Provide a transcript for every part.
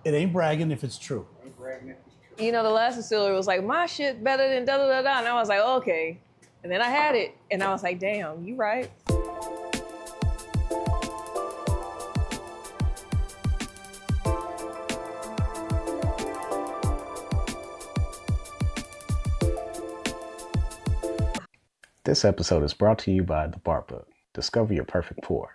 It ain't bragging if it's true. You know, the last distillery was like, my shit better than da da da da. And I was like, okay. And then I had it, and I was like, damn, you right. This episode is brought to you by The Bar Book. Discover your perfect pour.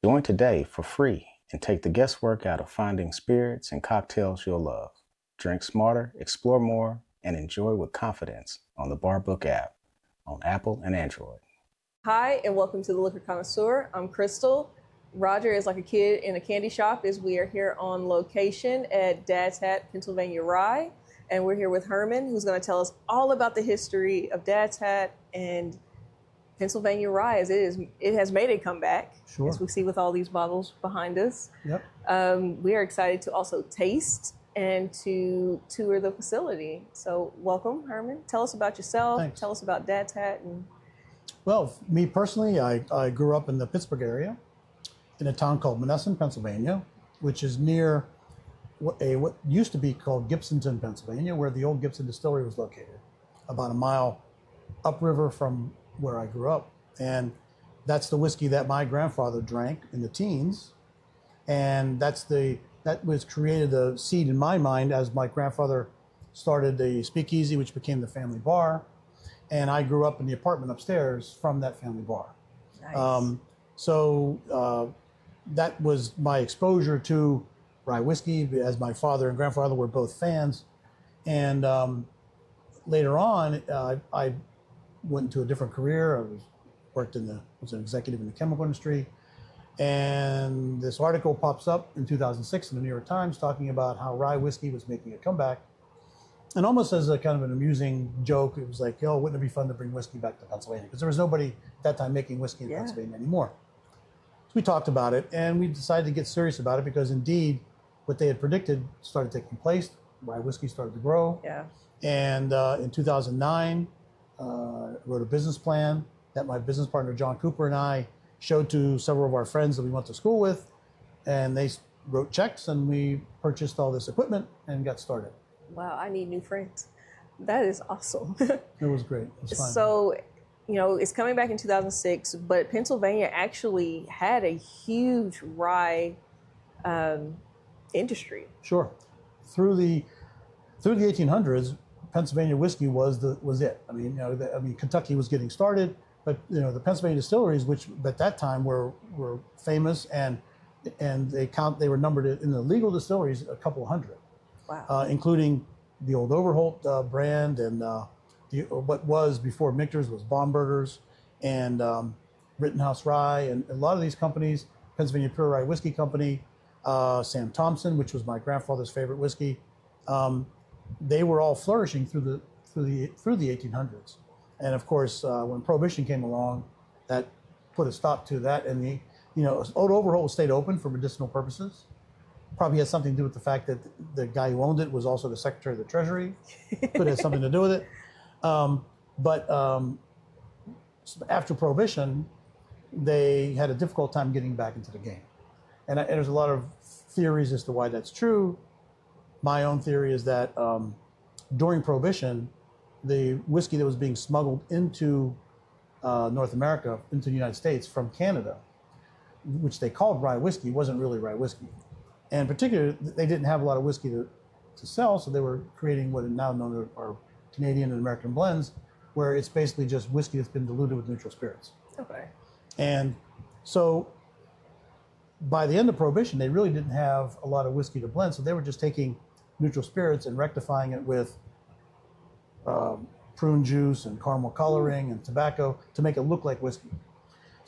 Join today for free and take the guesswork out of finding spirits and cocktails you'll love. Drink smarter, explore more, and enjoy with confidence on the Bar Book app on Apple and Android. Hi, and welcome to the Liquor Connoisseur. I'm Crystal. Roger is like a kid in a candy shop as we are here on location at Dad's Hat Pennsylvania Rye. And we're here with Herman, who's going to tell us all about the history of Dad's Hat and Pennsylvania Rye as it has made a comeback, Sure. as we see with all these bottles behind us. Yep. We are excited to also taste and to tour the facility. So welcome, Herman. Tell us about yourself. Thanks. Tell us about Dad's Hat. Well, me personally, I grew up in the Pittsburgh area in a town called Monessen, Pennsylvania, which is near what used to be called Gibsonton, Pennsylvania, where the old Gibson distillery was located, about a mile upriver from where I grew up. And that's the whiskey that my grandfather drank in the teens. And that was created the seed in my mind as my grandfather started the speakeasy, which became the family bar. And I grew up in the apartment upstairs from that family bar. Nice. So that was my exposure to rye whiskey, as my father and grandfather were both fans. And later on, I went into a different career. I was an executive in the chemical industry. And this article pops up in 2006 in the New York Times talking about how rye whiskey was making a comeback. And almost as a kind of an amusing joke, it was like, wouldn't it be fun to bring whiskey back to Pennsylvania? Because there was nobody at that time making whiskey in Pennsylvania anymore. So we talked about it, and we decided to get serious about it because indeed, what they had predicted started taking place. Rye whiskey started to grow. Yeah. And in 2009, wrote a business plan that my business partner, John Cooper, and I showed to several of our friends that we went to school with. And they wrote checks, and we purchased all this equipment and got started. Wow, I need new friends. That is awesome. It was great. It was fun. So, it's coming back in 2006, but Pennsylvania actually had a huge rye industry. Sure. Through the 1800s, Pennsylvania whiskey was it. I mean, Kentucky was getting started, but the Pennsylvania distilleries, which at that time were famous, and they were numbered in the legal distilleries a couple hundred. Wow. Including the old Overholt brand, and what was before Michter's was Baumberger's, and Rittenhouse Rye, and a lot of these companies, Pennsylvania Pure Rye Whiskey Company, Sam Thompson, which was my grandfather's favorite whiskey, they were all flourishing through the 1800s. And of course, when Prohibition came along, that put a stop to that. And Old Overholt stayed open for medicinal purposes. Probably has something to do with the fact that the guy who owned it was also the Secretary of the Treasury. Could have something to do with it. But after Prohibition, they had a difficult time getting back into the game. And there's a lot of theories as to why that's true. My own theory is that during Prohibition, the whiskey that was being smuggled into North America, into the United States from Canada, which they called rye whiskey, wasn't really rye whiskey. And in particular, they didn't have a lot of whiskey to sell, so they were creating what are now known as our Canadian and American blends, where it's basically just whiskey that's been diluted with neutral spirits. Okay. And so by the end of Prohibition, they really didn't have a lot of whiskey to blend, so they were just taking neutral spirits and rectifying it with prune juice and caramel coloring and tobacco to make it look like whiskey.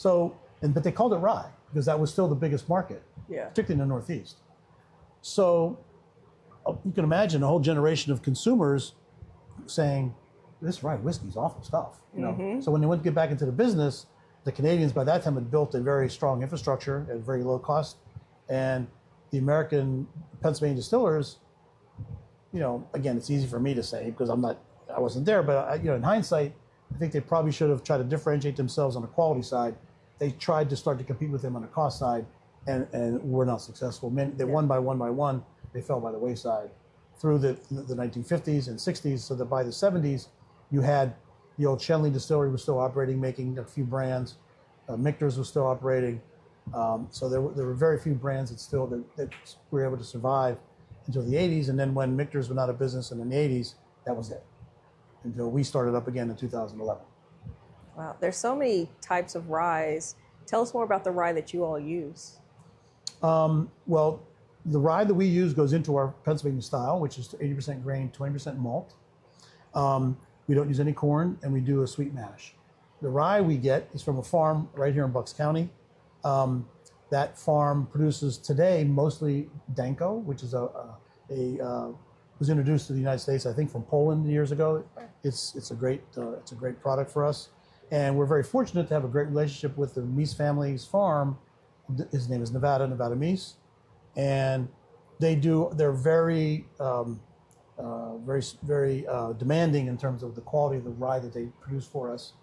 But they called it rye because that was still the biggest market, particularly in the Northeast. So you can imagine a whole generation of consumers saying, this rye whiskey is awful stuff. So when they went to get back into the business, the Canadians by that time had built a very strong infrastructure at very low cost, and the American Pennsylvania distillers, again, it's easy for me to say because I wasn't there, but in hindsight, I think they probably should have tried to differentiate themselves on the quality side. They tried to start to compete with them on the cost side, and were not successful. They won by one, they fell by the wayside through the 1950s and 60s, so that by the 70s, you had the old Shenley distillery was still operating, making a few brands. Michter's was still operating. So there were very few brands that were able to survive until the 80s. And then when Michter's went out of business in the 80s, that was it, until we started up again in 2011. Wow, there's so many types of ryes. Tell us more about the rye that you all use. Well, the rye that we use goes into our Pennsylvania style, which is 80% grain, 20% malt. We don't use any corn, and we do a sweet mash. The rye we get is from a farm right here in Bucks County. That farm produces today mostly Danko, which is was introduced to the United States, I think, from Poland years ago. It's a great product for us, and we're very fortunate to have a great relationship with the Meese family's farm. His name is Nevada Meese, and they're very demanding in terms of the quality of the rye that they produce for us.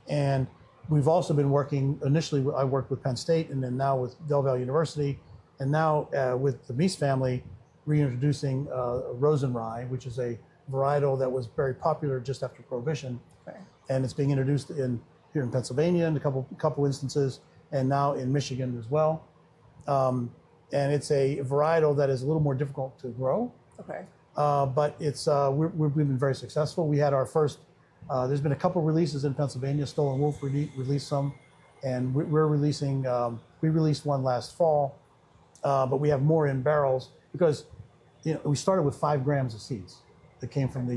And we've also been working, initially I worked with Penn State, and then now with Del Valle University, and now with the Meese family, reintroducing Rosen rye, which is a varietal that was very popular just after Prohibition. Okay. And it's being introduced here in Pennsylvania in a couple instances, and now in Michigan as well. And it's a varietal that is a little more difficult to grow. Okay. But it's we've been very successful. We had our first. There's been a couple releases in Pennsylvania. Stolen Wolf released some, and we're releasing. We released one last fall, but we have more in barrels because we started with 5 grams of seeds that came from the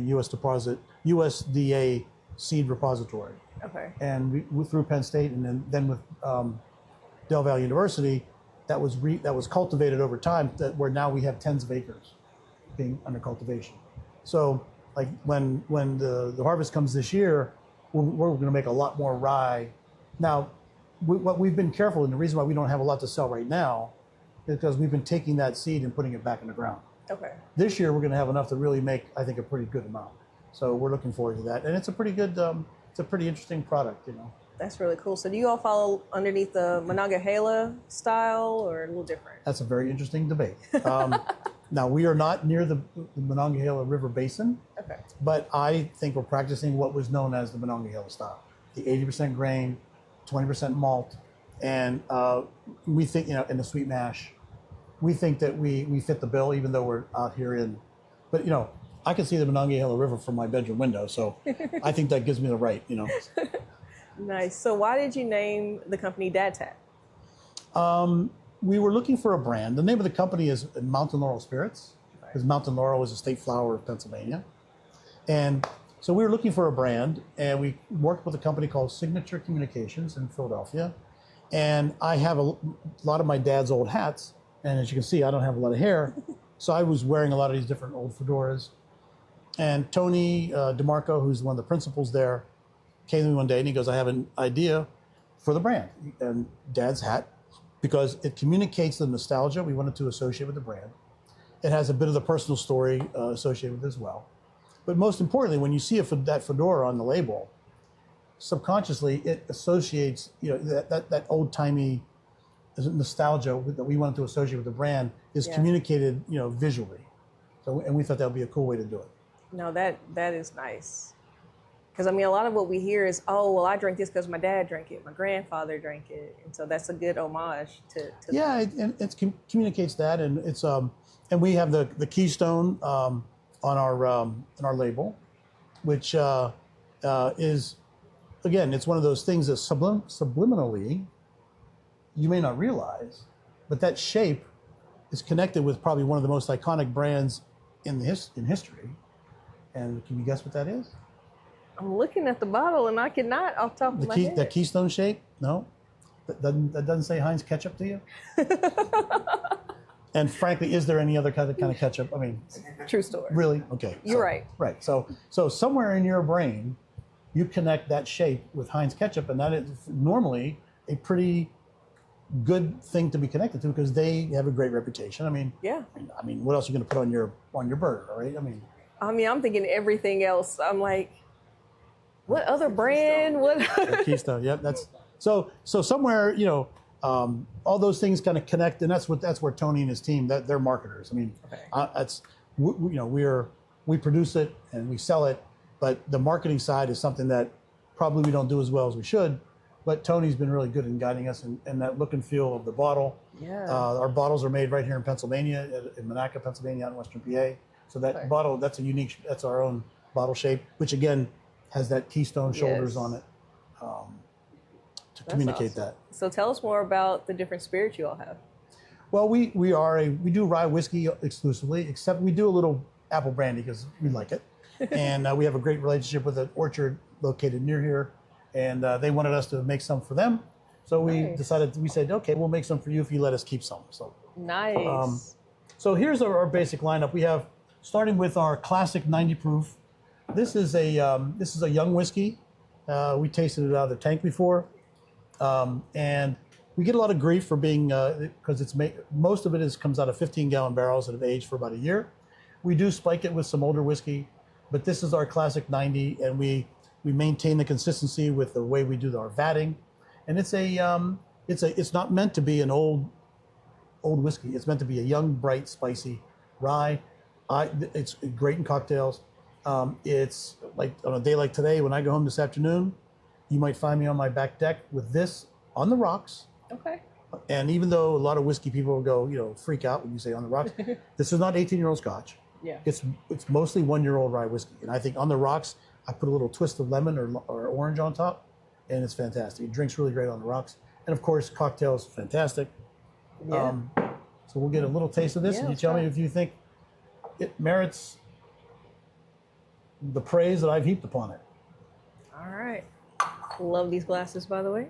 USDA seed repository. Okay. And we through Penn State, and then with Del Valle University, that was cultivated over time. Where now we have tens of acres being under cultivation. So like when the harvest comes this year, we're going to make a lot more rye. Now, what we've been careful, and the reason why we don't have a lot to sell right now, is because we've been taking that seed and putting it back in the ground. Okay. This year, we're going to have enough to really make, I think, a pretty good amount. So we're looking forward to that, and it's a pretty good, it's a pretty interesting product, That's really cool. So do you all follow underneath the Monongahela style, or a little different? That's a very interesting debate. Now, we are not near the Monongahela River Basin, Okay. but I think we're practicing what was known as the Monongahela style, the 80% grain, 20% malt, and we think, in the sweet mash, we think that we fit the bill, even though we're out here but I can see the Monongahela River from my bedroom window, so I think that gives me the right, Nice. So why did you name the company Dad's Hat? We were looking for a brand. The name of the company is Mountain Laurel Spirits, because Mountain Laurel is a state flower of Pennsylvania. And so we were looking for a brand, and we worked with a company called Signature Communications in Philadelphia. And I have a lot of my dad's old hats, and as you can see, I don't have a lot of hair. So I was wearing a lot of these different old fedoras. And Tony DeMarco, who's one of the principals there, came to me one day and he goes, I have an idea for the brand, and Dad's Hat, because it communicates the nostalgia we wanted to associate with the brand. It has a bit of the personal story associated with it as well. But most importantly, when you see that fedora on the label, subconsciously it associates, that old-timey nostalgia that we wanted to associate with the brand is communicated, visually. So, and we thought that would be a cool way to do it. No, that is nice. Because, a lot of what we hear is, oh, well, I drink this because my dad drank it, my grandfather drank it. And so that's a good homage to yeah, it communicates that. And it's and we have the keystone on our label, which is, again, it's one of those things that subliminally you may not realize, but that shape is connected with probably one of the most iconic brands in history. And can you guess what that is? I'm looking at the bottle and I cannot off the top of my head. That keystone shape? No? That doesn't say Heinz ketchup to you? And frankly, is there any other kind of ketchup? True story. Really? Okay. You're right. Right. So somewhere in your brain, you connect that shape with Heinz ketchup, and that is normally a pretty good thing to be connected to because they have a great reputation. Yeah. What else are you going to put on your burger, right? I'm thinking everything else. I'm like, what other brand? What? Keystone. Yep. That's so somewhere. All those things kind of connect, and that's where Tony and his team, that they're marketers. I mean, we produce it and we sell it, but the marketing side is something that probably we don't do as well as we should. But Tony's been really good in guiding us in that look and feel of the bottle. Yeah. Our bottles are made right here in Pennsylvania, in Monaca, Pennsylvania, out in Western PA. So that bottle, that's our own bottle shape, which again has that keystone shoulders on it to communicate awesome. that. So tell us more about the different spirits you all have. Well, we do rye whiskey exclusively, except we do a little apple brandy because we like it. And we have a great relationship with an orchard located near here. And they wanted us to make some for them. So we said, okay, we'll make some for you if you let us keep some. So nice. So here's our basic lineup. We have, starting with our classic 90 proof. This is a young whiskey. We tasted it out of the tank before. And we get a lot of grief for being, because most of it comes out of 15-gallon barrels that have aged for about a year. We do spike it with some older whiskey, but this is our classic 90, and we maintain the consistency with the way we do our vatting. And it's not meant to be an old whiskey. It's meant to be a young, bright, spicy rye. It's great in cocktails. It's like on a day like today, when I go home this afternoon, you might find me on my back deck with this on the rocks. Okay. And even though a lot of whiskey people go, freak out when you say on the rocks, this is not 18-year-old Scotch. Yeah. It's mostly 1-year-old rye whiskey. And I think on the rocks, I put a little twist of lemon or orange on top, and it's fantastic. It drinks really great on the rocks. And of course, cocktails, fantastic. Yeah. So we'll get a little taste of this, and you tell me if you think it merits the praise that I've heaped upon it. All right. Love these glasses, by the way.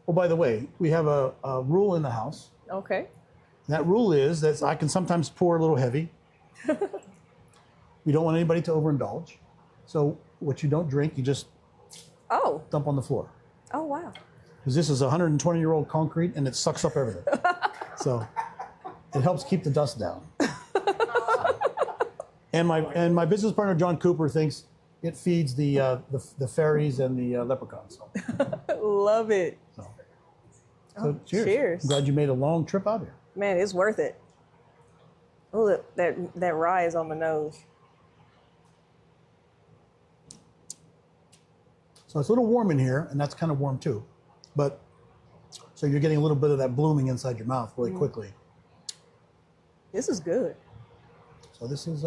Oh, by the way, we have a rule in the house. Okay. And that rule is that I can sometimes pour a little heavy. We don't want anybody to overindulge. So what you don't drink, you just dump on the floor. Oh, wow. Because this is 120-year-old concrete, and it sucks up everything. So it helps keep the dust down. And my business partner, John Cooper, thinks it feeds the fairies and the leprechauns. So. Love it. So cheers. Cheers. I'm glad you made a long trip out here. Man, it's worth it. Oh, that rye is on my nose. So it's a little warm in here, and that's kind of warm too. But so you're getting a little bit of that blooming inside your mouth really quickly. This is good. So this is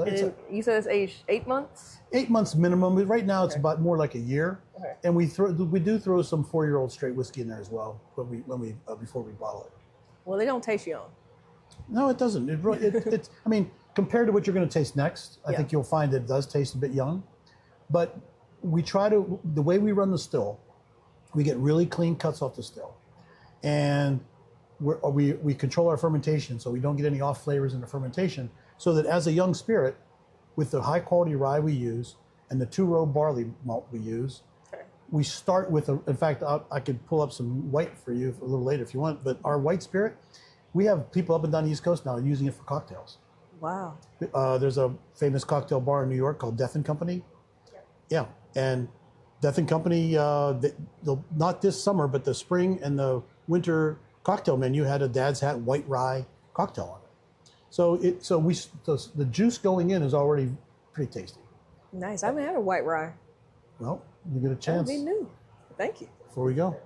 You said it's aged 8 months? 8 months minimum. But right now it's about more like a year. Okay. And we do throw some 4-year-old straight whiskey in there as well before we bottle it. Well, they don't taste young. No, it doesn't. It's I mean, compared to what you're going to taste next, I think you'll find it does taste a bit young. But we try to, the way we run the still, we get really clean cuts off the still. And we control our fermentation so we don't get any off flavors in the fermentation, so that as a young spirit, with the high quality rye we use and the 2-row barley malt we use, we start with in fact, I could pull up some white for you a little later if you want, but our white spirit, we have people up and down the East Coast now using it for cocktails. Wow. There's a famous cocktail bar in New York called Death and Company. Yeah, and Death and Company, not this summer, but the spring and the winter cocktail menu had a Dad's Hat white rye cocktail on it. So the juice going in is already pretty tasty. Nice. I haven't had a white rye. Well, you get a chance. That'd be new. Thank you. Before we go.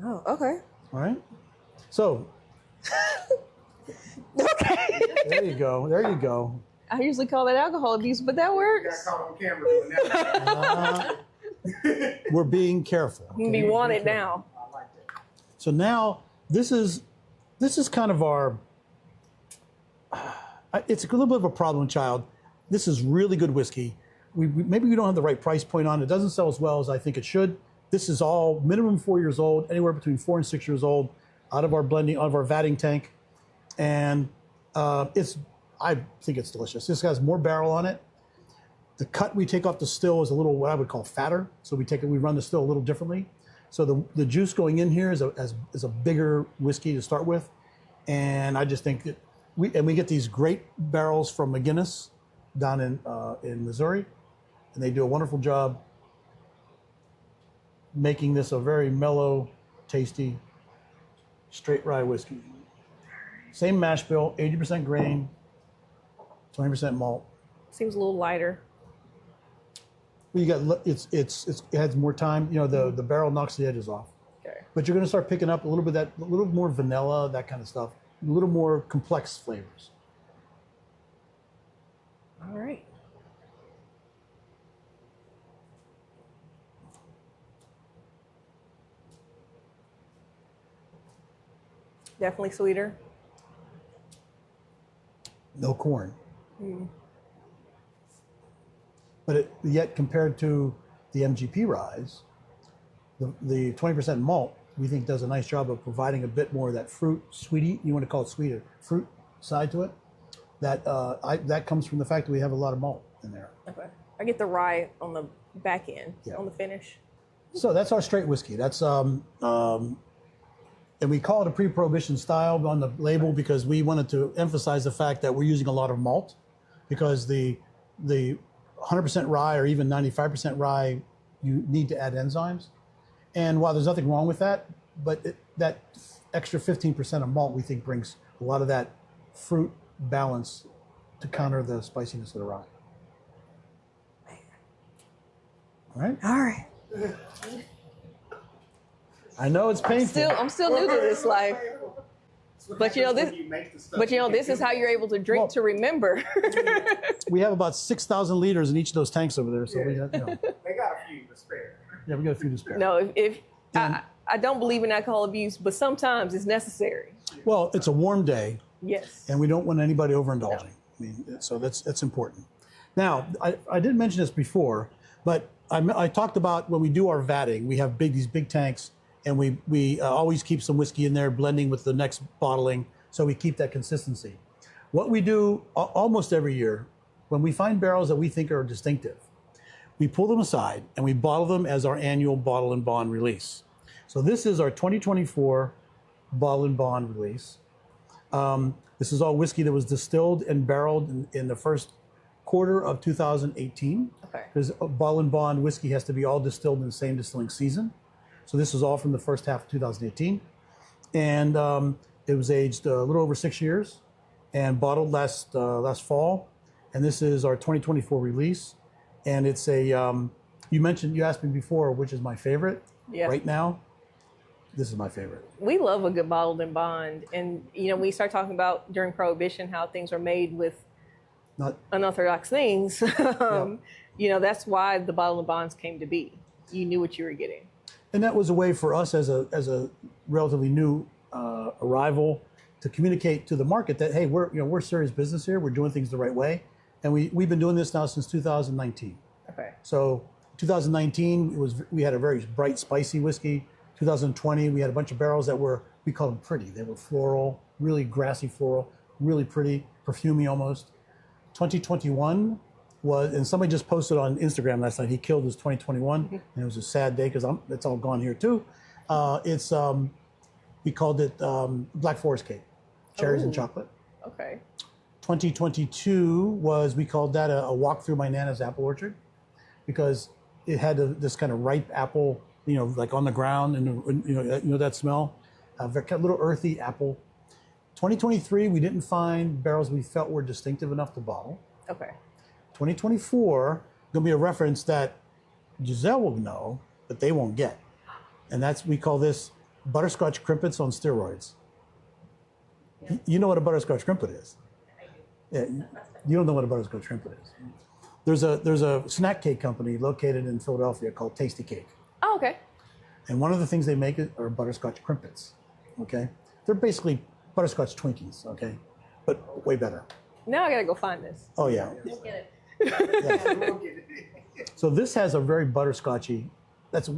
Oh, okay. All right. So. Okay. There you go. There you go. I usually call that alcohol abuse, but that works. Got caught on camera doing that. We're being careful. You can be wanted now. I like that. So now this is kind of our. It's a little bit of a problem child. This is really good whiskey. Maybe we don't have the right price point on it. It doesn't sell as well as I think it should. This is all minimum 4 years old, anywhere between 4 and 6 years old, out of our vatting tank, and I think it's delicious. This has more barrel on it. The cut we take off the still is a little what I would call fatter. So we run the still a little differently. So the juice going in here is a bigger whiskey to start with, and I just think that we get these great barrels from McGinnis down in Missouri, and they do a wonderful job. making this a very mellow, tasty, straight rye whiskey. Same mash bill, 80% grain, 20% malt. Seems a little lighter. Well, you got it has more time. You know, the barrel knocks the edges off. Okay. But you're going to start picking up a little more vanilla, that kind of stuff, a little more complex flavors. All right. Definitely sweeter. No corn. But yet compared to the MGP ryes, the 20% malt, we think does a nice job of providing a bit more of that fruit, sweetie, you want to call it sweeter, fruit side to it. That comes from the fact that we have a lot of malt in there. Okay. I get the rye on the back end, Yeah. on the finish. So that's our straight whiskey. That's and we call it a pre-prohibition style on the label because we wanted to emphasize the fact that we're using a lot of malt, because the 100% rye or even 95% rye, you need to add enzymes. And while there's nothing wrong with that, but that extra 15% of malt we think brings a lot of that fruit balance to counter the spiciness of the rye. All right. All right. I know it's painful. I'm still new to this life. But you know this is how you're able to drink to remember. We have about 6,000 liters in each of those tanks over there, so we have, They got a few to spare. yeah, we got a few to spare. No, if I don't believe in alcohol abuse, but sometimes it's necessary. Well, it's a warm day, Yes. and we don't want anybody overindulging. I mean, so that's important. Now, I didn't mention this before, but I talked about when we do our vatting, we have these big tanks, and we always keep some whiskey in there, blending with the next bottling, so we keep that consistency. What we do almost every year, when we find barrels that we think are distinctive, we pull them aside and we bottle them as our annual bottle and bond release. So this is our 2024 bottle and bond release. This is all whiskey that was distilled and barreled in the first quarter of 2018. Okay. Because bottle and bond whiskey has to be all distilled in the same distilling season. So this is all from the first half of 2018. And it was aged a little over 6 years and bottled last fall. And this is our 2024 release. And it's a, you asked me before, which is my favorite. Yeah. Right now, this is my favorite. We love a good bottled and bond. And, you know, we start talking about during Prohibition how things are made with Not unorthodox things. You know, that's why the bottled and bonds came to be. You knew what you were getting. And that was a way for us as a relatively new arrival to communicate to the market that, hey, we're serious business here. We're doing things the right way. And we've been doing this now since 2019. Okay. So 2019, we had a very bright, spicy whiskey. 2020, we had a bunch of barrels that we call them pretty. They were floral, really grassy floral, really pretty, perfumey almost. 2021 was, and somebody just posted on Instagram last night, he killed his 2021, and it was a sad day because it's all gone here too. We called it Black Forest Cake, cherries and chocolate. Okay. 2022 was, we called that a walk through my Nana's apple orchard, because it had this kind of ripe apple, like on the ground, and you know that smell, a little earthy apple. 2023, we didn't find barrels we felt were distinctive enough to bottle. Okay. 2024, gonna be a reference that Giselle will know, but they won't get. And we call this butterscotch crimpets on steroids. Yeah. You know what a butterscotch crimpet is? Yeah, you don't know what a butterscotch crimpet is. There's a snack cake company located in Philadelphia called Tasty Cake. Oh, okay. And one of the things they make are butterscotch crimpets, okay? They're basically butterscotch Twinkies, okay? But way better. Now I gotta go find this. Oh, yeah. Just get it. Yeah. So this has a very butterscotchy,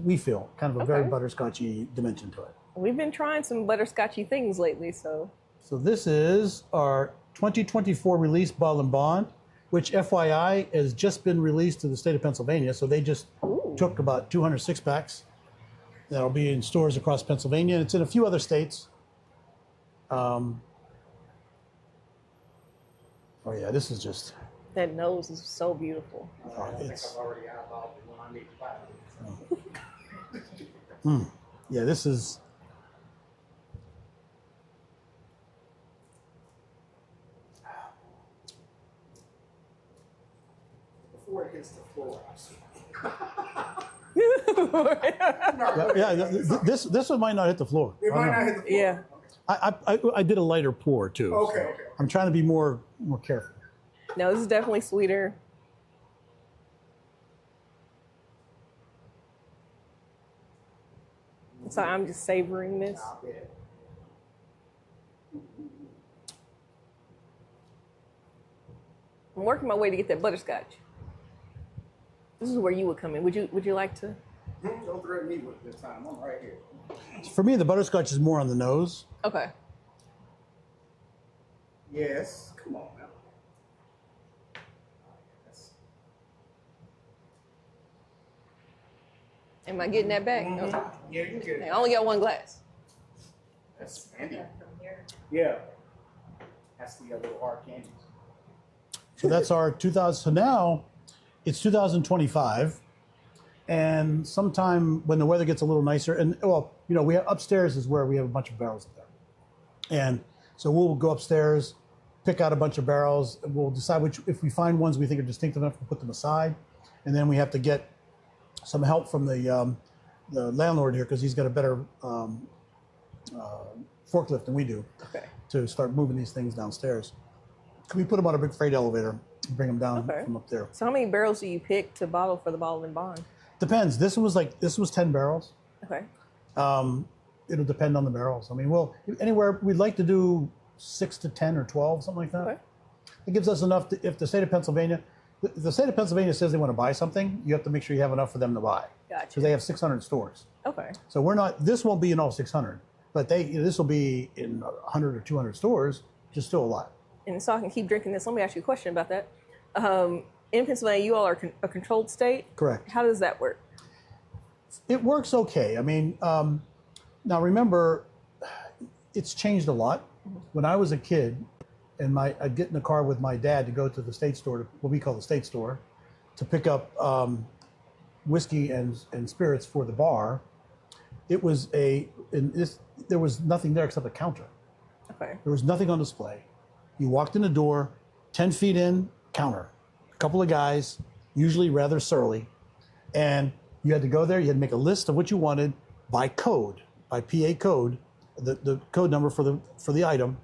we feel, kind of a very Okay. butterscotchy dimension to it. We've been trying some butterscotchy things lately, so. So this is our 2024 release Bottle and Bond, which FYI has just been released to the state of Pennsylvania. So they just took about 200 six-packs that'll be in stores across Pennsylvania. It's in a few other states. Oh yeah, this is just. That nose is so beautiful. It's, I've already eyeballed the one I need to buy. Yeah, this is. Before it hits the floor, I see. This one might not hit the floor. It might not hit the floor. Yeah. I did a lighter pour too. Okay, so okay. I'm trying to be more careful. No, this is definitely sweeter. So I'm just savoring this. I'll bet. I'm working my way to get that butterscotch. This is where you would come in. Would you like to? Don't threaten me with it this time. I'm right here. For me, the butterscotch is more on the nose. Okay. Yes. Come on now. That's- Am I getting that back? Mhm. Okay. Yeah, you get I it. only got one glass. That's handy. Yeah. That's the little hard candies. So that's our 2000. So now it's 2025, and sometime when the weather gets a little nicer, and well, we have upstairs is where we have a bunch of barrels up there, and so we'll go upstairs, pick out a bunch of barrels, and we'll decide which. If we find ones we think are distinctive enough, we'll put them aside, and then we have to get some help from the landlord here because he's got a better forklift than we do Okay. to start moving these things downstairs. We put them on a big freight elevator and bring them down Okay. from up there. So how many barrels do you pick to bottle for the bottle and bond? Depends. This was 10 barrels. Okay. It'll depend on the barrels. I mean, anywhere we'd like to do 6 to 10 or 12, something like that. Okay. It gives us enough. If the state of Pennsylvania, the state of Pennsylvania says they want to buy something, you have to make sure you have enough for them to buy. Gotcha. Because they have 600 stores. Okay. So we're not. This won't be in all 600, but this will be in 100 or 200 stores, which is still a lot. And so I can keep drinking this. Let me ask you a question about that. In Pennsylvania, you all are a controlled state. Correct. How does that work? It works okay. I mean, now remember, it's changed a lot. When I was a kid, and I'd get in the car with my dad to go to the state store, what we call the state store, to pick up whiskey and spirits for the bar. It was there was nothing there except a counter. Okay. There was nothing on display. You walked in the door, 10 feet in, counter. A couple of guys, usually rather surly, and you had to go there. You had to make a list of what you wanted by code, by PA code, the code number for the item.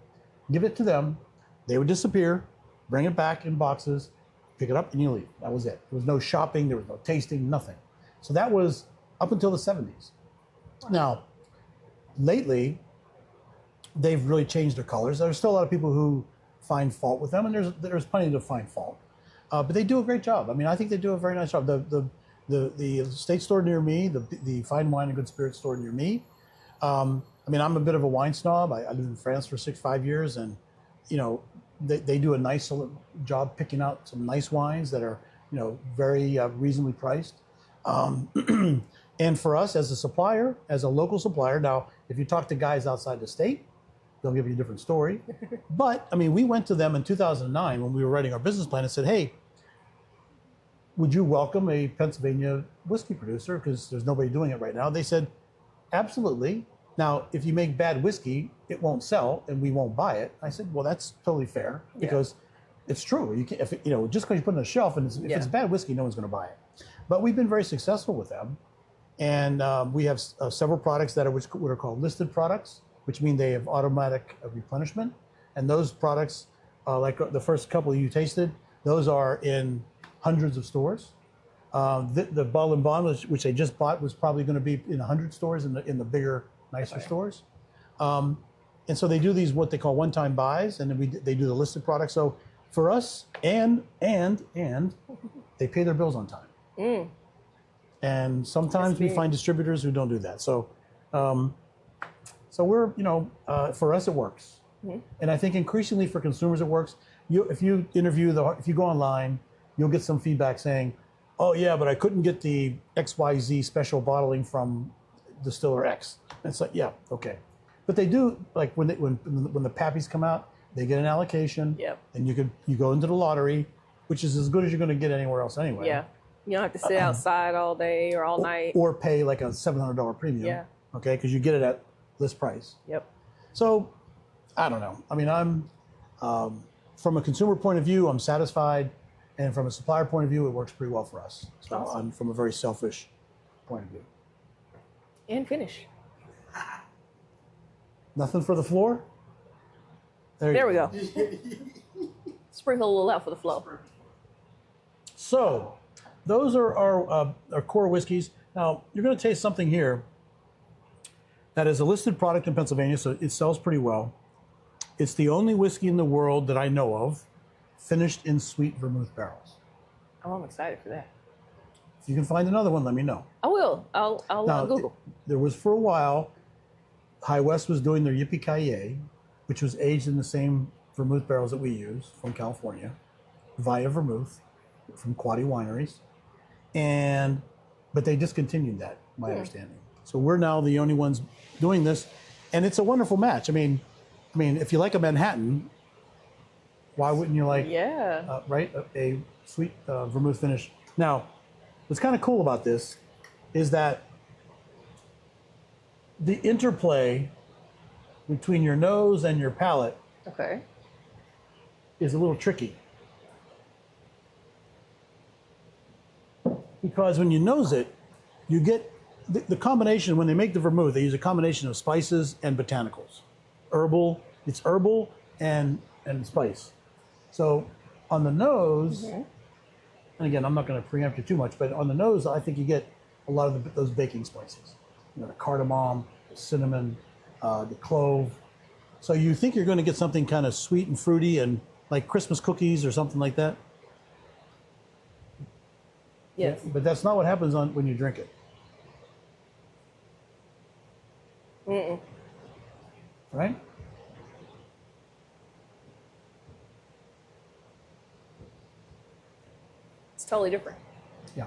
Give it to them. They would disappear, bring it back in boxes, pick it up, and you leave. That was it. There was no shopping. There was no tasting. Nothing. So that was up until the 70s. Now, lately, they've really changed their colors. There's still a lot of people who find fault with them, and there's plenty to find fault. But they do a great job. I mean, I think they do a very nice job. The state store near me, the fine wine and good spirits store near me. I mean, I'm a bit of a wine snob. I lived in France for 5 years, and they do a nice job picking out some nice wines that are very reasonably priced. And for us as a supplier, as a local supplier, now if you talk to guys outside the state, they'll give you a different story. But I mean, we went to them in 2009 when we were writing our business plan and said, hey, would you welcome a Pennsylvania whiskey producer? Because there's nobody doing it right now. They said, absolutely. Now, if you make bad whiskey, it won't sell and we won't buy it. I said, well, that's totally fair because it's true. You can't, just because you put it on a shelf and if it's bad whiskey, no one's going to buy it. But we've been very successful with them. And we have several products that are what are called listed products, which mean they have automatic replenishment. And those products, like the first couple you tasted, those are in hundreds of stores. The Bottle and Bond, which they just bought, was probably going to be in 100 stores in the bigger, nicer stores. And so they do these what they call one-time buys, and then they do the listed products. So for us, and they pay their bills on time. Mm. And sometimes we find distributors who don't do that. So, we're for us it works, and I think increasingly for consumers it works. If you go online, you'll get some feedback saying, "Oh yeah, but I couldn't get the XYZ special bottling from distiller X." And it's like, yeah, okay, but they do like when the Pappies come out, they get an allocation, Yep. and you go into the lottery, which is as good as you're going to get anywhere else anyway. Yeah. You don't have to sit outside all day or all night. or pay like a $700 premium. Yeah. Okay, because you get it at list price. Yep. So, I don't know. I mean, I'm from a consumer point of view, I'm satisfied, and from a supplier point of view, it works pretty well for us. So Awesome. I'm from a very selfish point of view. And finish. Nothing for the floor. There we go. Sprinkle a little out for the flow. So, those are our core whiskeys. Now, you're going to taste something here that is a listed product in Pennsylvania, so it sells pretty well. It's the only whiskey in the world that I know of finished in sweet vermouth barrels. Oh, I'm excited for that. If you can find another one, let me know. I will. I'll Now, Google. There was for a while, High West was doing their Yippee-Ki-Yay, which was aged in the same vermouth barrels that we use from California, via vermouth from Quaddy wineries, but they discontinued that, my understanding. So we're now the only ones doing this, and it's a wonderful match. I mean, if you like a Manhattan, why wouldn't you like right a sweet vermouth finish? Now, what's kind of cool about this is that the interplay between your nose and your palate Okay. is a little tricky. Because when you nose it, you get the combination. When they make the vermouth, they use a combination of spices and botanicals. It's herbal and spice. So on the nose, and again, I'm not going to preempt you too much, but on the nose, I think you get a lot of those baking spices. You know, the cardamom, the cinnamon, the clove. So you think you're going to get something kind of sweet and fruity and like Christmas cookies or something like that. Yes. But that's not what happens when you drink it. Mm-mm. Right? It's totally different. Yeah.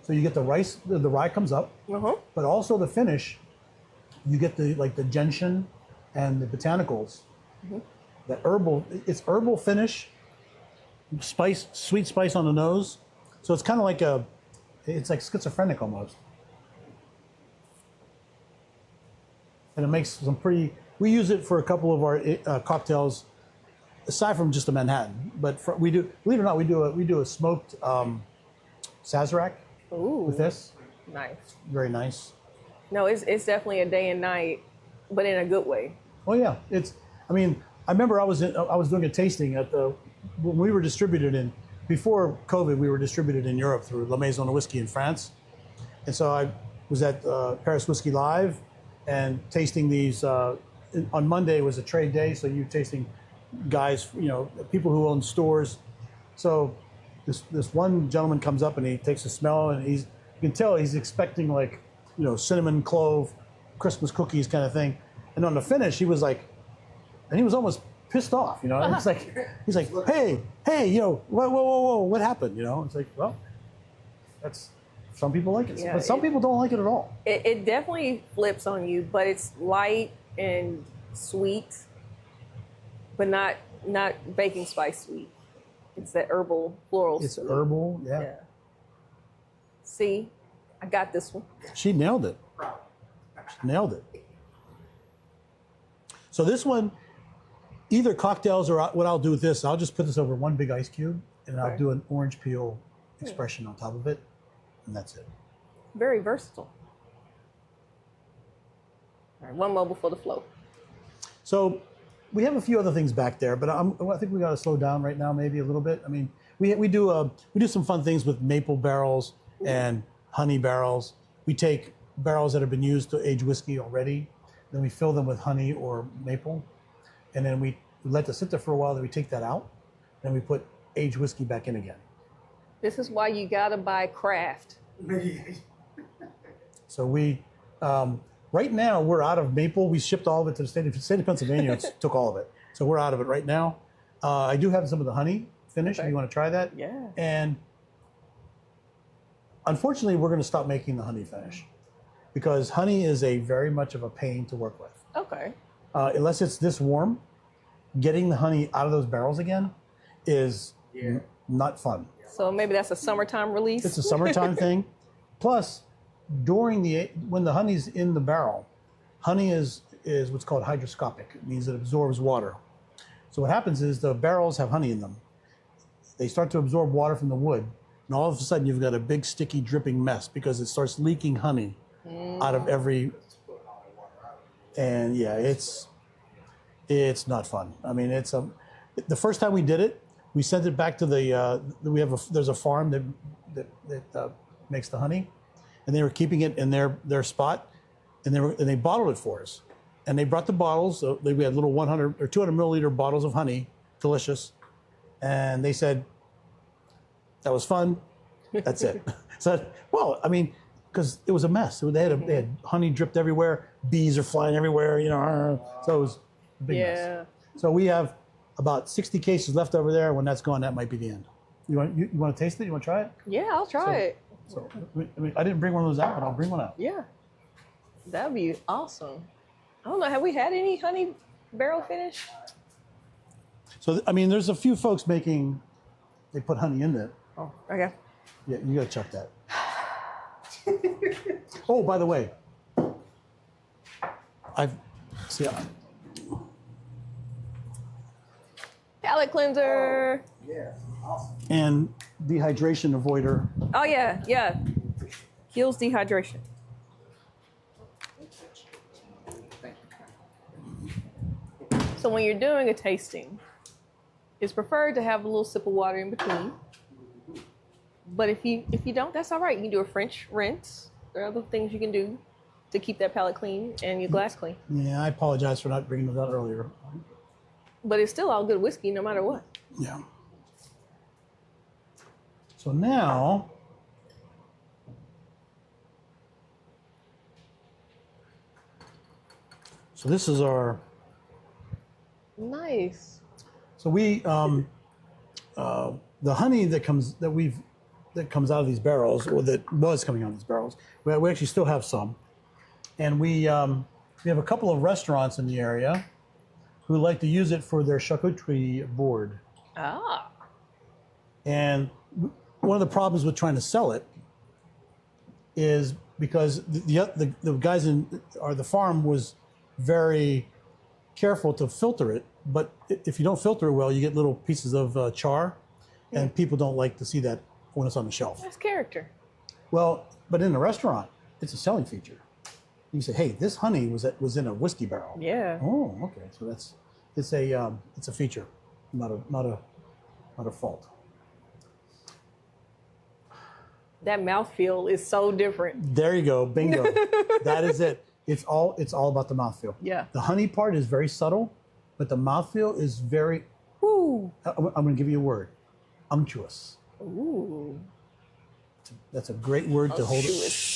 So you get the rice, the rye comes up, but also the finish, you get the gentian and the botanicals. That it's herbal finish, spice, sweet spice on the nose. So it's kind of like it's like schizophrenic almost. And it makes some pretty, we use it for a couple of our cocktails, aside from just a Manhattan. But we do, believe it or not, we do a smoked Sazerac with this. Nice. Very nice. No, it's definitely a day and night, but in a good way. Oh yeah, I remember I was doing a tasting when we were distributed before COVID, we were distributed in Europe through La Maison de Whiskey in France. And so I was at Paris Whiskey Live and tasting these. On Monday was a trade day, so you're tasting guys, people who own stores. So this one gentleman comes up and he takes a smell and you can tell he's expecting cinnamon, clove, Christmas cookies kind of thing. And on the finish, he was almost pissed off, It's he's like, hey, whoa, what happened? It's like, well, that's, some people like it, but some people don't like it at all. It definitely flips on you, but it's light and sweet, but not baking spice sweet. It's that herbal, floral It's sweet. herbal, yeah. See, I got this one. She nailed it. So this one, either cocktails or what I'll do with this, I'll just put this over one big ice cube and I'll do an orange peel expression on top of it, and that's it. Very versatile. All right, one more before the flow. So we have a few other things back there, but I think we got to slow down right now, maybe a little bit. I mean, we do some fun things with maple barrels and honey barrels. We take barrels that have been used to age whiskey already, then we fill them with honey or maple, and then we let it sit there for a while. Then we take that out, then we put aged whiskey back in again. This is why you gotta buy craft. So we, right now we're out of maple. We shipped all of it to the state of Pennsylvania. Took all of it, so we're out of it right now. I do have some of the honey finish. If you want to try that, Yeah. And unfortunately, we're going to stop making the honey finish because honey is very much of a pain to work with. Okay. Unless it's this warm, getting the honey out of those barrels again is not fun. So maybe that's a summertime release. It's a summertime thing. Plus, when the honey's in the barrel, honey is what's called hygroscopic. It means it absorbs water. So what happens is the barrels have honey in them. They start to absorb water from the wood, and all of a sudden you've got a big sticky dripping mess because it starts leaking honey out of every. And yeah, it's not fun. I mean, the first time we did it, we sent it back to there's a farm that makes the honey, and they were keeping it in their spot, and they bottled it for us, and they brought the bottles. So we had little 100 or 200 milliliter bottles of honey, delicious, and they said that was fun. That's it. So well, I mean, because it was a mess. They had honey dripped everywhere. Bees are flying everywhere. So it was a big mess. So we have about 60 cases left over there. When that's gone, that might be the end. You want to taste it? You want to try it? Yeah, I'll try it. So I didn't bring one of those out, but I'll bring one out. Yeah, that'd be awesome. I don't know. Have we had any honey barrel finish? So I mean, there's a few folks they put honey in it. Oh, okay. Yeah, you gotta check that. Oh, by the way, Palate cleanser. Yeah, awesome. And dehydration avoider. Oh yeah. Kills dehydration. So when you're doing a tasting, it's preferred to have a little sip of water in between. But if you don't, that's all right. You can do a French rinse. There are other things you can do to keep that palate clean and your glass clean. Yeah, I apologize for not bringing those out earlier. But it's still all good whiskey, no matter what. Yeah. So now, this is our. Nice. So we, the honey that comes out of these barrels, or that was coming out of these barrels, we actually still have some, and we have a couple of restaurants in the area who like to use it for their charcuterie board. Ah. And one of the problems with trying to sell it is because the guys the farm was very careful to filter it, but if you don't filter it well, you get little pieces of char, and people don't like to see that when it's on the shelf. That's character. Well, but in a restaurant, it's a selling feature. You say, "Hey, this honey was in a whiskey barrel." Yeah. Oh, okay. So it's a feature, not a fault. That mouthfeel is so different. There you go, bingo. That is it. It's all about the mouthfeel. Yeah. The honey part is very subtle, but the mouthfeel is very. Ooh. I'm going to give you a word, unctuous. Ooh. That's a great word to hold it.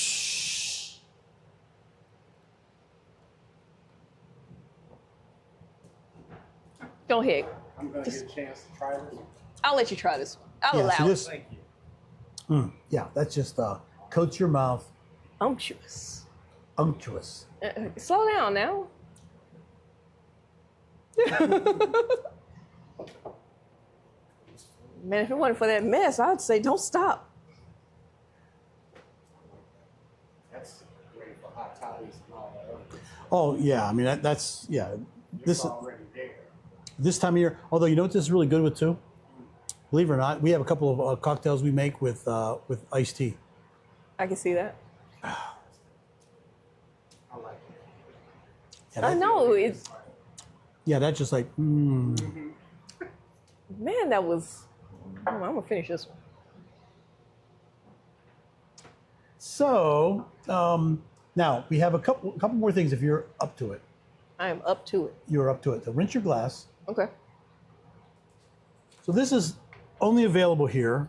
Go ahead. I'm going to get a chance to try this. I'll let you try this one. I'll Yeah, allow see it. this? Thank you. Yeah, that's just coats your mouth. Unctuous. Unctuous. Slow down now. Man, if it wasn't for that mess, I'd say don't stop. That's great for hot toddies and all that other stuff. Oh yeah, I mean that's yeah. It's already there. This time of year, although you know what this is really good with too? Believe it or not, we have a couple of cocktails we make with iced tea. I can see that. I like it. Yeah, I know. It's, yeah, that's just like, man, that was. I'm going to finish this one. So now we have a couple more things if you're up to it. I am up to it. You're up to it. So rinse your glass. Okay. So this is only available here,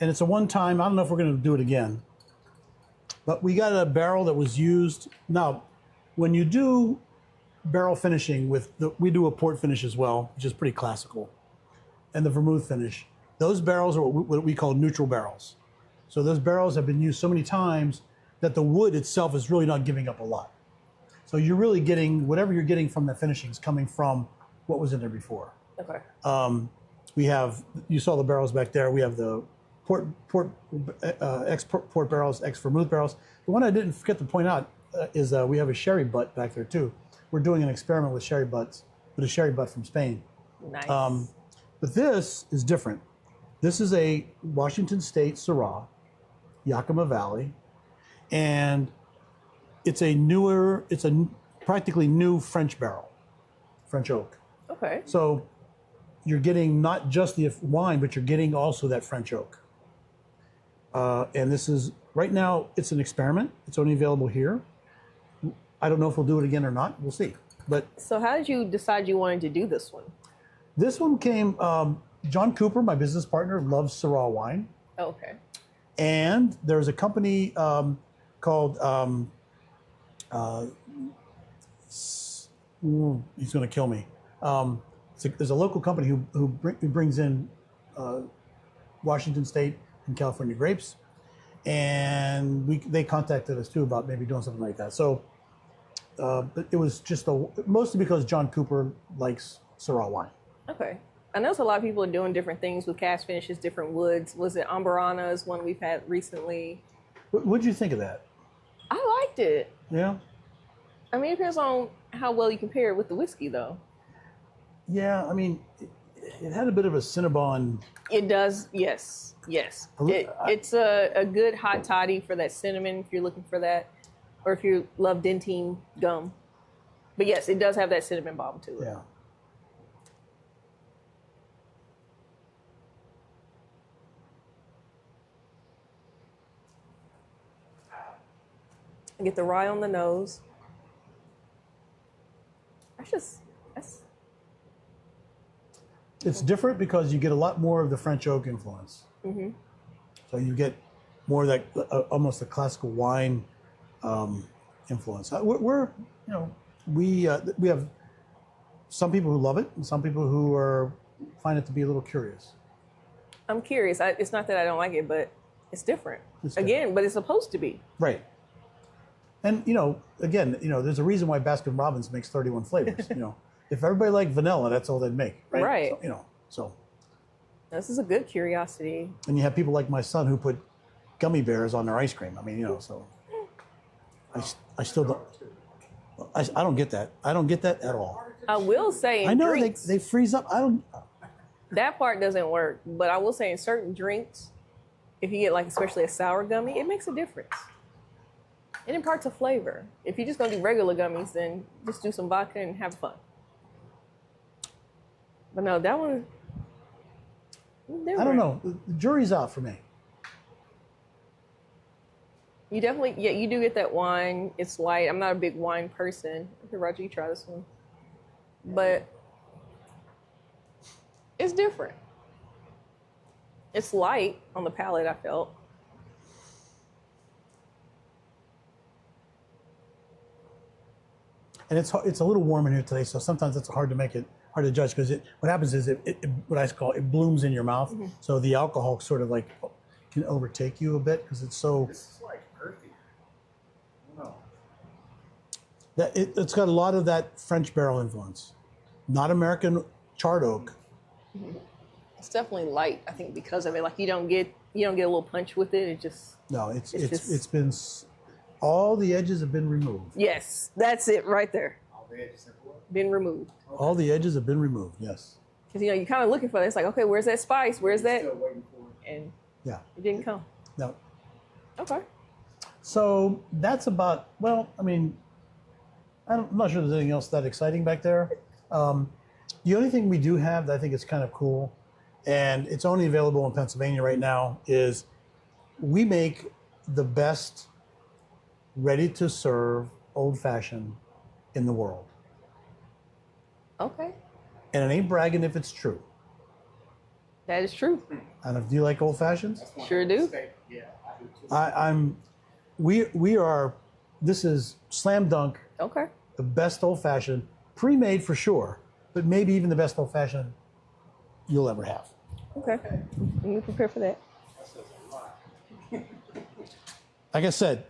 and it's a one-time. I don't know if we're going to do it again, but we got a barrel that was used. Now, when you do barrel finishing we do a port finish as well, which is pretty classical, and the vermouth finish. Those barrels are what we call neutral barrels. So those barrels have been used so many times that the wood itself is really not giving up a lot. So you're really getting whatever you're getting from the finishings coming from what was in there before. Okay. We have, you saw the barrels back there. We have the ex-port barrels, ex-vermouth barrels. The one I didn't forget to point out is we have a sherry butt back there too. We're doing an experiment with sherry butts, with a sherry butt from Spain. Nice. But this is different. This is a Washington State Syrah, Yakima Valley, and it's a practically new French barrel, French oak. Okay. So you're getting not just the wine, but you're getting also that French oak. And this is, right now, it's an experiment. It's only available here. I don't know if we'll do it again or not. We'll see. But So how did you decide you wanted to do this one? this one came, John Cooper, my business partner, loves Syrah wine. Oh, okay. And there's a company called, he's going to kill me. There's a local company who brings in Washington State and California grapes, and they contacted us too about maybe doing something like that. So, but it was just mostly because John Cooper likes Syrah wine. Okay. I know a lot of people are doing different things with cast finishes, different woods. Was it Ambarana is one we've had recently? What'd you think of that? I liked it. Yeah. I mean, it depends on how well you compare it with the whiskey, though. Yeah, I mean, it had a bit of a Cinnabon. It does, yes, yes. It's a good hot toddy for that cinnamon if you're looking for that, or if you love dentine gum. But yes, it does have that cinnamon bomb to it. Yeah. Get the rye on the nose. It's different because you get a lot more of the French oak influence. Mm-hmm. So you get more of that, almost the classical wine influence. We have some people who love it and some people who find it to be a little curious. I'm curious. It's not that I don't like it, but it's different. It's different. Again, but it's supposed to be. Right. And, again, there's a reason why Baskin Robbins makes 31 flavors. If everybody liked vanilla, that's all they'd make. Right. Right. So. This is a good curiosity. And you have people like my son who put gummy bears on their ice cream. I mean, so I still don't. I don't get that. I don't get that at all. I will say in I know drinks, they freeze up. I don't. that part doesn't work. But I will say in certain drinks, if you get especially a sour gummy, it makes a difference. It imparts a flavor. If you're just gonna do regular gummies, then just do some vodka and have fun. But no, that one. I don't know. The jury's out for me. You definitely, you do get that wine. It's light. I'm not a big wine person. Okay, Roger, you try this one. But it's different. It's light on the palate, I felt. And it's a little warm in here today, so sometimes it's hard to judge because what happens is what I call it blooms in your mouth. Mm-hmm. So the alcohol sort of can overtake you a bit because it's so. This is like earthy. No. It's got a lot of that French barrel influence, not American charred oak. Mm-hmm. It's definitely light, I think, because of it. You don't get a little punch with it. It just it's been all the edges have been removed. Yes, that's it right there. All the edges have been removed. Okay. All the edges have been removed. Yes. Because you're kind of looking for it. It's like, okay, where's that spice? Where's that? Still waiting for it. And yeah, it didn't come. No. Okay. So that's about. Well, I mean, I'm not sure there's anything else that exciting back there. The only thing we do have that I think is kind of cool, and it's only available in Pennsylvania right now, is we make the best ready-to-serve old-fashioned in the world. Okay. And it ain't bragging if it's true. That is true. And do you like old-fashions? Sure do. Yeah, I do too. We are, this is slam dunk, Okay. the best old-fashioned, pre-made for sure, but maybe even the best old-fashioned you'll ever have. Okay. Let me prepare for that. That says a lot. Like I said,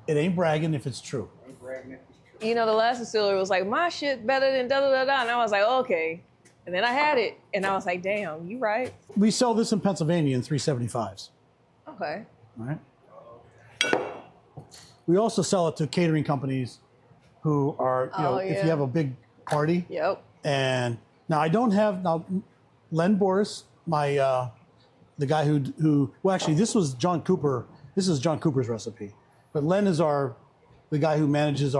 it ain't bragging if it's true. Ain't bragging if it's true. The last distiller was like, my shit better than da da da da. And I was like, okay. And then I had it, and I was like, damn, you right. We sell this in Pennsylvania in 375s. Okay. All right. We also sell it to catering companies who are, if you have a big party. Yep. And now I don't have, Len Boris, my, the guy who, well, actually, this was John Cooper. This is John Cooper's recipe. But Len is the guy who manages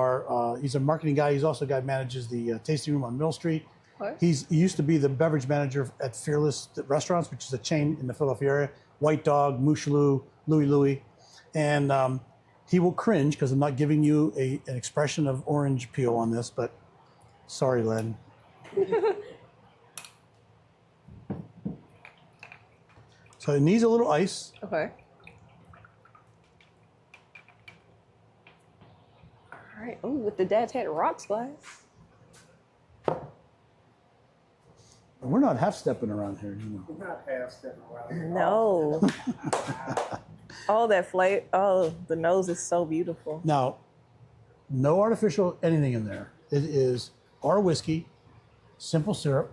he's a marketing guy. He's also the guy who manages the tasting room on Mill Street. What? He used to be the beverage manager at Fearless Restaurants, which is a chain in the Philadelphia area. White Dog, Mouchelou, Louis. And he will cringe because I'm not giving you an expression of orange peel on this, but sorry, Len. So it needs a little ice. Okay. All right. Ooh, with the Dad's Hat rocks glass. We're not half-stepping around here, you know. We're not half stepping around here. No. Oh, that flavor. Oh, the nose is so beautiful. Now, no artificial anything in there. It is our whiskey, simple syrup,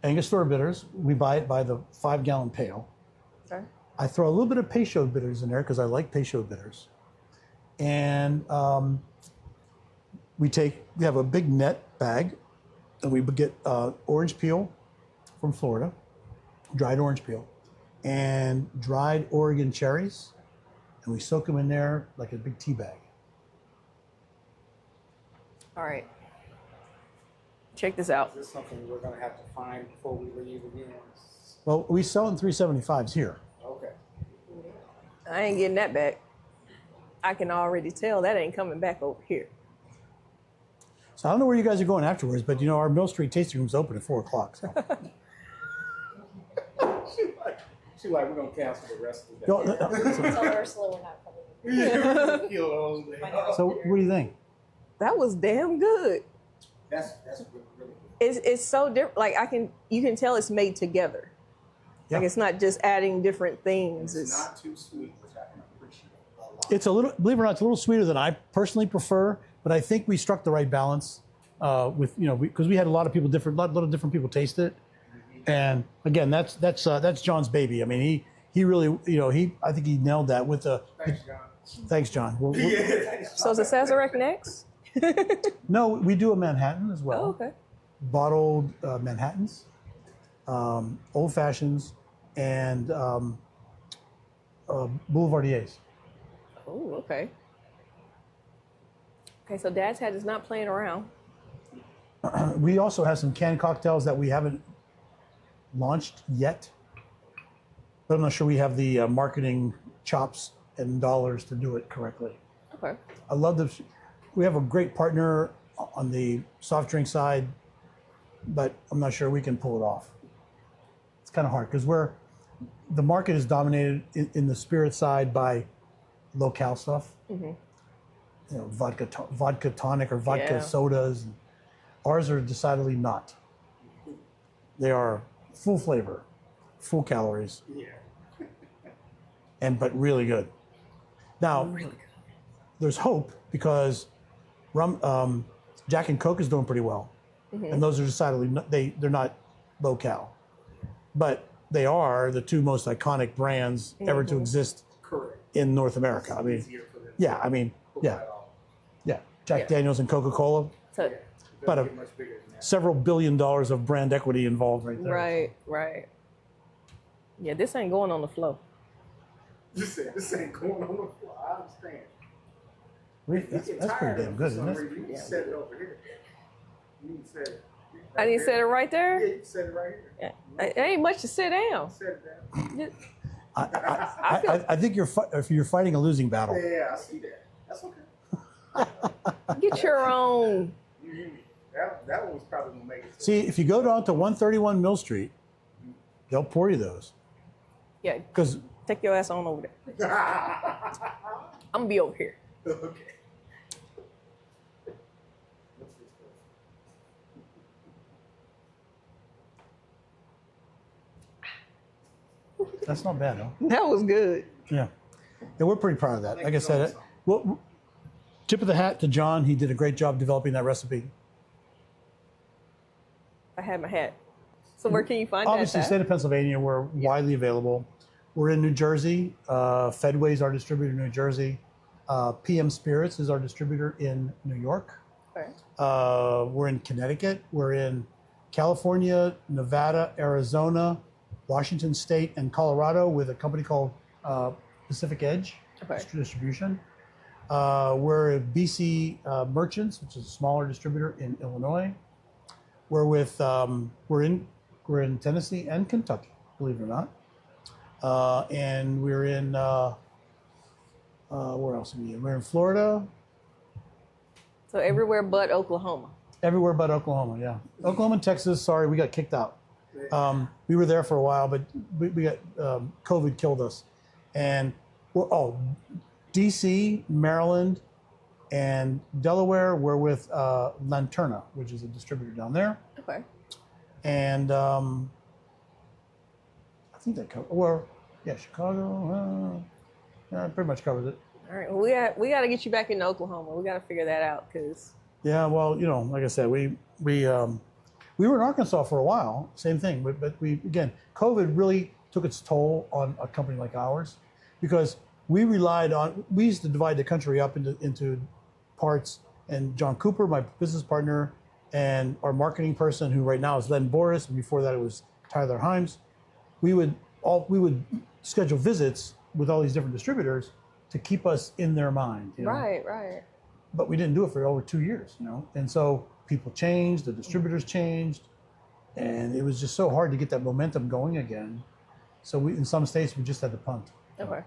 Angostura bitters. We buy it by the 5-gallon pail. Okay. I throw a little bit of Peychaud bitters in there because I like Peychaud bitters. And we have a big net bag, and we get orange peel from Florida, dried orange peel, and dried Oregon cherries, and we soak them in there like a big tea bag. All right. Check this out. Is this something we're gonna have to find before we leave again? Well, we sell in 375s here. Okay. I ain't getting that back. I can already tell that ain't coming back over here. So I don't know where you guys are going afterwards, but our Mill Street tasting room's open at 4 o'clock. So. She's like, we're gonna cancel the rest of the day. Tell Ursula we're not coming. So what do you think? That was damn good. That's really good. It's so different. Like you can tell it's made together. Yeah. Like it's not just adding different things. It's not too sweet, which I can appreciate a lot. It's a little, believe it or not, it's a little sweeter than I personally prefer, but I think we struck the right balance because we had a lot of people lot of different people taste it, and again, that's John's baby. I mean, he really, I think he nailed that with the. Thanks, John. Thanks, John. So is it Sazerac next? No, we do a Manhattan as well. Oh, okay. Bottled Manhattans, old fashions, and Boulevardiers. Oh, okay. Okay, so Dad's Hat is not playing around. We also have some canned cocktails that we haven't launched yet, but I'm not sure we have the marketing chops and dollars to do it correctly. Okay. I love we have a great partner on the soft drink side, but I'm not sure we can pull it off. It's kind of hard because the market is dominated in the spirit side by low-cal stuff. Mm-hmm. Vodka tonic or vodka sodas. Ours are decidedly not. They are full flavor, full calories, but really good. Now, there's hope because rum, Jack and Coke is doing pretty well, and those are decidedly they're not low cal, but they are the two most iconic brands ever to exist in North America. I mean, Jack Daniels and Coca-Cola, So, but several $1 billion of brand equity involved right there. right. Yeah, this ain't going on the floor. You said this ain't going on the floor. I understand. That's pretty damn good, isn't it? You need to set it over here. You need to set it. I need to set it right there. Yeah, you can set it right here. Yeah. It ain't much to sit down. Set it down. I think you're fighting a losing battle. Yeah, I see that. That's okay. Get your own. That one was probably gonna make it. See, if you go down to 131 Mill Street, they'll pour you those. Yeah, Because take your ass on over there. I'm gonna be over here. Okay. that's not bad, huh? That was good. Yeah, we're pretty proud of that. Like I said, well, tip of the hat to John. He did a great job developing that recipe. I had my hat. So where can you find Obviously, that? state of Pennsylvania, we're widely available. We're in New Jersey. Fedway's our distributor in New Jersey. PM Spirits is our distributor in New York. Okay. We're in Connecticut. We're in California, Nevada, Arizona, Washington State, and Colorado with a company called Pacific Edge Distribution. We're at BC Merchants, which is a smaller distributor in Illinois. We're in Tennessee and Kentucky, believe it or not. And we're in where else are we in? We're in Florida. So everywhere but Oklahoma. Everywhere but Oklahoma, yeah. Oklahoma and Texas, sorry, we got kicked out. We were there for a while, but we got COVID killed us. And DC, Maryland, and Delaware, we're with Lanterna, which is a distributor down there. Okay. And I think that covers, Chicago, pretty much covers it. All right. Well, we got to get you back into Oklahoma. We got to figure that out because. Yeah, well, like I said, we were in Arkansas for a while, same thing, but COVID really took its toll on a company like ours because we used to divide the country up into parts, and John Cooper, my business partner, and our marketing person, who right now is Len Boris, and before that it was Tyler Himes, we would schedule visits with all these different distributors to keep us in their mind. Right, right. But we didn't do it for over 2 years, and so people changed, the distributors changed, and it was just so hard to get that momentum going again. So in some states we just had to punt. Okay.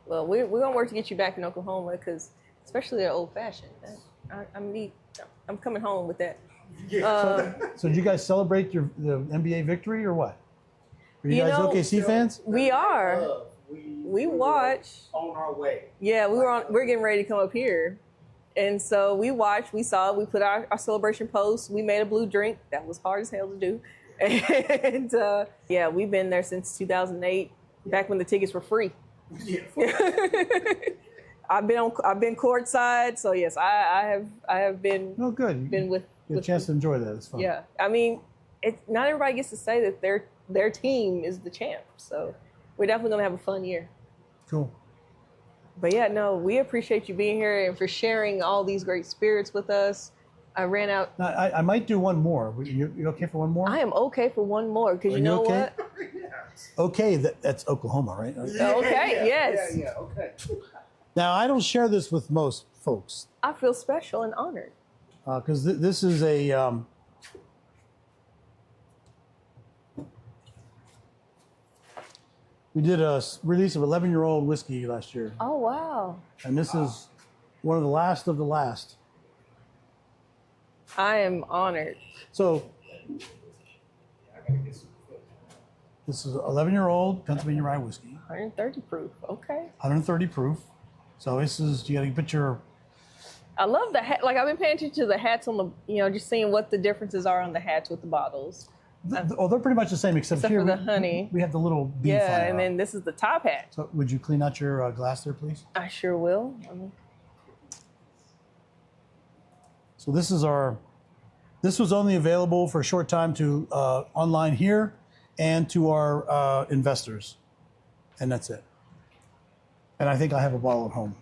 Well, we're gonna work to get you back in Oklahoma because, especially the old fashioned. I'm coming home with that. Yeah. So did you guys celebrate the NBA victory or what? Are you guys OKC fans? We are. We watch. On our way. Yeah, we're getting ready to come up here. And so we watched, we saw, we put our celebration post, we made a blue drink. That was hard as hell to do. And we've been there since 2008, back when the tickets were free. Yeah. I've been courtside, so yes, I have been. Oh, good. Been with a chance to enjoy that. It's fun. Yeah, I mean, not everybody gets to say that their team is the champ. So we're definitely gonna have a fun year. Cool. But yeah, no, we appreciate you being here and for sharing all these great spirits with us. I ran out. Now, I might do one more. You okay for one more? I am okay for one more because you know okay? what? Okay, that's Oklahoma, right? Okay, yes. Yeah, okay. Now, I don't share this with most folks. I feel special and honored. Because this is a... we did a release of 11-year-old whiskey last year. Oh, wow. And this is one of the last of the last. I am honored. So, this is 11-year-old Pennsylvania Rye Whiskey. 130 proof. Okay. 130 proof. So this is, you got to put your... I love the hat. Like, I've been paying attention to the hats on the, just seeing what the differences are on the hats with the bottles. They're pretty much the same, except here for the honey. We have the little bee Yeah, flower and then this is the top hat. So would you clean out your glass there, please? I sure will. So this was only available for a short time to online here and to our investors. And that's it. And I think I have a bottle at home.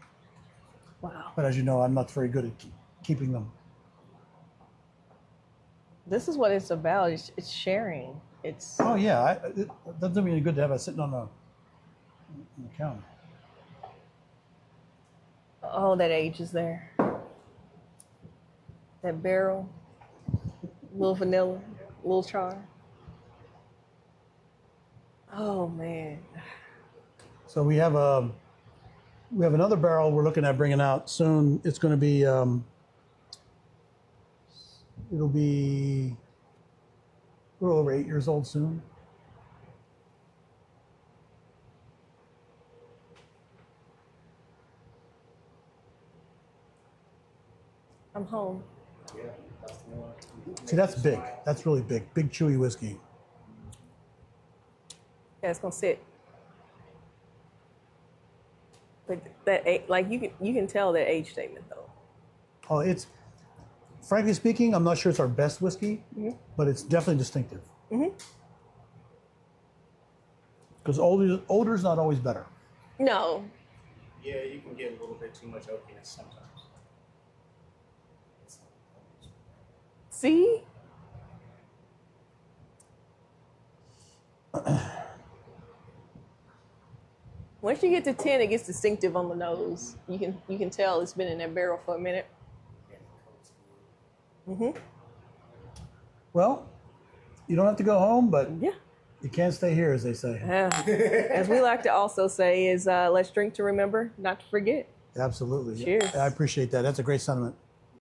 Wow. But as you know, I'm not very good at keeping them. This is what it's about. It's sharing. It's. Oh yeah, it doesn't mean good to have it sitting on the counter. Oh, that age is there. That barrel, little vanilla, little char. Oh man. So we have another barrel we're looking at bringing out soon. It's going to be it'll be a little over 8 years old soon. I'm home. Yeah, that's the one. See, that's big. That's really big. Big chewy whiskey. Yeah, it's gonna sit. But that, like, you can tell that age statement though. Oh, it's frankly speaking, I'm not sure it's our best whiskey, but it's definitely distinctive. Because older is not always better. No. Yeah, you can get a little bit too much oakiness sometimes. See? Once you get to 10, it gets distinctive on the nose. You can tell it's been in that barrel for a minute. Well, you don't have to go home, but Yeah. you can't stay here, as they say. As we like to also say is let's drink to remember, not to forget. Absolutely. Cheers. I appreciate that. That's a great sentiment.